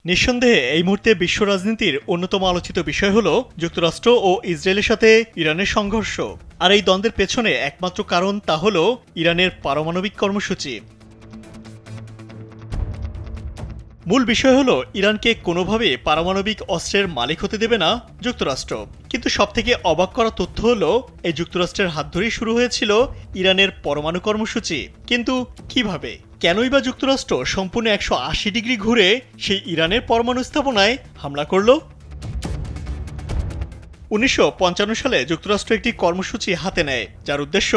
নিঃসন্দেহে এই মুহূর্তে বিশ্ব রাজনীতির অন্যতম আলোচিত বিষয় হল যুক্তরাষ্ট্র ও ইসরায়েলের সাথে ইরানের সংঘর্ষ। আর এই দ্বন্দ্বের পেছনে একমাত্র কারণ তা হল ইরানের পারমাণবিক কর্মসূচি। মূল বিষয় হলো ইরানকে কোনোভাবে পারমাণবিক অস্ত্রের মালিক হতে দেবে না যুক্তরাষ্ট্র। কিন্তু সবথেকে অবাক করা তথ্য হলো এই যুক্তরাষ্ট্রের হাত ধরেই শুরু হয়েছিল ইরানের পরমাণু কর্মসূচি। কিন্তু কিভাবে, কেনই বা যুক্তরাষ্ট্র সম্পূর্ণ 180 ডিগ্রি ঘুরে সেই ইরানের পরমাণু স্থাপনায় হামলা করল? 1955 সালে যুক্তরাষ্ট্র একটি কর্মসূচি হাতে নেয়, যার উদ্দেশ্য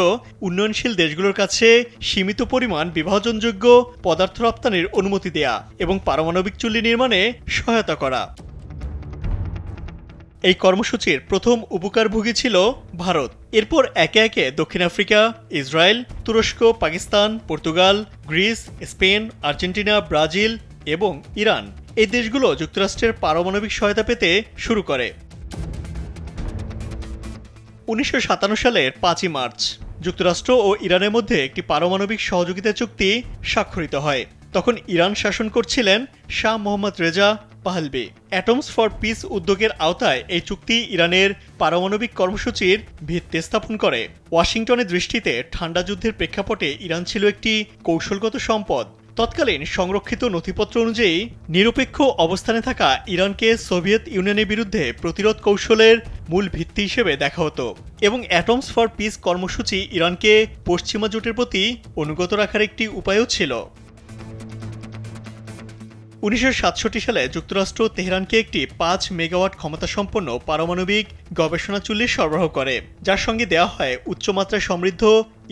উন্নয়নশীল দেশগুলোর কাছে সীমিত পরিমাণ বিভাজনযোগ্য পদার্থ রপ্তানির অনুমতি দেয়া এবং পারমাণবিক চুল্লি নির্মাণে সহায়তা করা। এই কর্মসূচির প্রথম উপকারভোগী ছিল ভারত। এরপর একে একে দক্ষিণ আফ্রিকা, ইসরায়েল, তুরস্ক, Pakistan, Portugal, Greece, Spain, Argentina, Brazil এবং ইরান এই দেশগুলো যুক্তরাষ্ট্রের পারমাণবিক সহায়তা পেতে শুরু করে। 1957 সালের 5ই মার্চ যুক্তরাষ্ট্র ও ইরানের মধ্যে একটি পারমাণবিক সহযোগিতা চুক্তি স্বাক্ষরিত হয়। তখন ইরান শাসন করছিলেন Shah Mohammad Reza পাহলভি। Atoms for piece উদ্যোগের আওতায় এই চুক্তি ইরানের পারমাণবিক কর্মসূচির ভিত্তি স্থাপন করে। ওয়াশিংটনের দৃষ্টিতে ঠান্ডা যুদ্ধের প্রেক্ষাপটে ইরান ছিল একটি কৌশলগত সম্পদ। তৎকালীন সংরক্ষিত নথিপত্র অনুযায়ী নিরপেক্ষ অবস্থানে থাকা ইরানকে সোভিয়েত ইউনিয়নের বিরুদ্ধে প্রতিরোধ কৌশলের মূল ভিত্তি হিসেবে দেখা হতো এবং অ্যাটমস ফর পিস কর্মসূচি ইরানকে পশ্চিমা জোটের প্রতি অনুগত রাখার একটি উপায়ও ছিল। 1967 সালে যুক্তরাষ্ট্র তেহরানকে একটি 5 মেগাওয়াট ক্ষমতাসম্পন্ন পারমাণবিক গবেষণা চুল্লি সরবরাহ করে, যার সঙ্গে দেওয়া হয় উচ্চমাত্রায় সমৃদ্ধ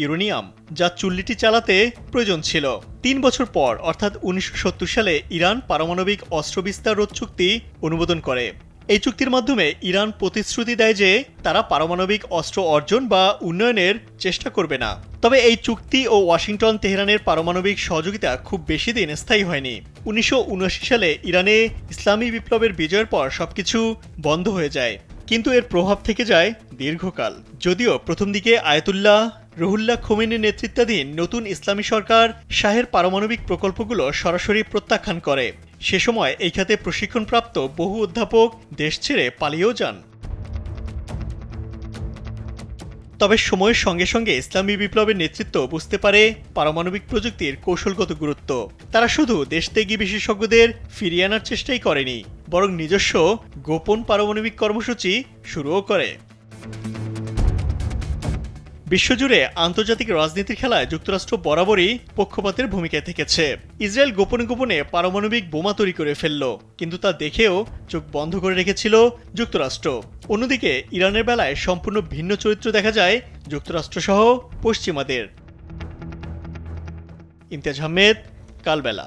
ইউরেনিয়াম, যা চুল্লিটি চালাতে প্রয়োজন ছিল। 3 বছর পর অর্থাৎ 1970 সালে ইরান পারমাণবিক অস্ত্র বিস্তার রোধ চুক্তি অনুমোদন করে। এই চুক্তির মাধ্যমে ইরান প্রতিশ্রুতি দেয় যে তারা পারমাণবিক অস্ত্র অর্জন বা উন্নয়নের চেষ্টা করবে না। তবে এই চুক্তি ও ওয়াশিংটন তেহরানের পারমাণবিক সহযোগিতা খুব বেশি দিন স্থায়ী হয়নি। 1979 সালে ইরানে ইসলামী বিপ্লবের বিজয়ের পর সবকিছু বন্ধ হয়ে যায়, কিন্তু এর প্রভাব থেকে যায় দীর্ঘকাল। যদিও প্রথম দিকে আয়াতুল্লাহ রুহুল্লাহ খোমেনির নেতৃত্বাধীন নতুন ইসলামী সরকার শাহের পারমাণবিক প্রকল্পগুলো সরাসরি প্রত্যাখ্যান করে। সে সময় এই খাতে প্রশিক্ষণপ্রাপ্ত বহু অধ্যাপক দেশ ছেড়ে পালিয়েও যান। তবে সময়ের সঙ্গে সঙ্গে ইসলামী বিপ্লবের নেতৃত্ব বুঝতে পারে পারমাণবিক প্রযুক্তির কৌশলগত গুরুত্ব। তারা শুধু দেশত্যাগী বিশেষজ্ঞদের ফিরিয়ে আনার চেষ্টাই করেনি, বরং নিজস্ব গোপন পারমাণবিক কর্মসূচি শুরুও করে। বিশ্বজুড়ে আন্তর্জাতিক রাজনীতির খেলায় যুক্তরাষ্ট্র বরাবরই পক্ষপাতের ভূমিকায় থেকেছে। ইসরায়েল গোপনে গোপনে পারমাণবিক বোমা তৈরি করে ফেলল, কিন্তু তা দেখেও চোখ বন্ধ করে রেখেছিল যুক্তরাষ্ট্র। অন্যদিকে ইরানের বেলায় সম্পূর্ণ ভিন্ন চরিত্র দেখা যায় যুক্তরাষ্ট্রসহ পশ্চিমাদের। ইমতিয়াজ আহমেদ, কালবেলা।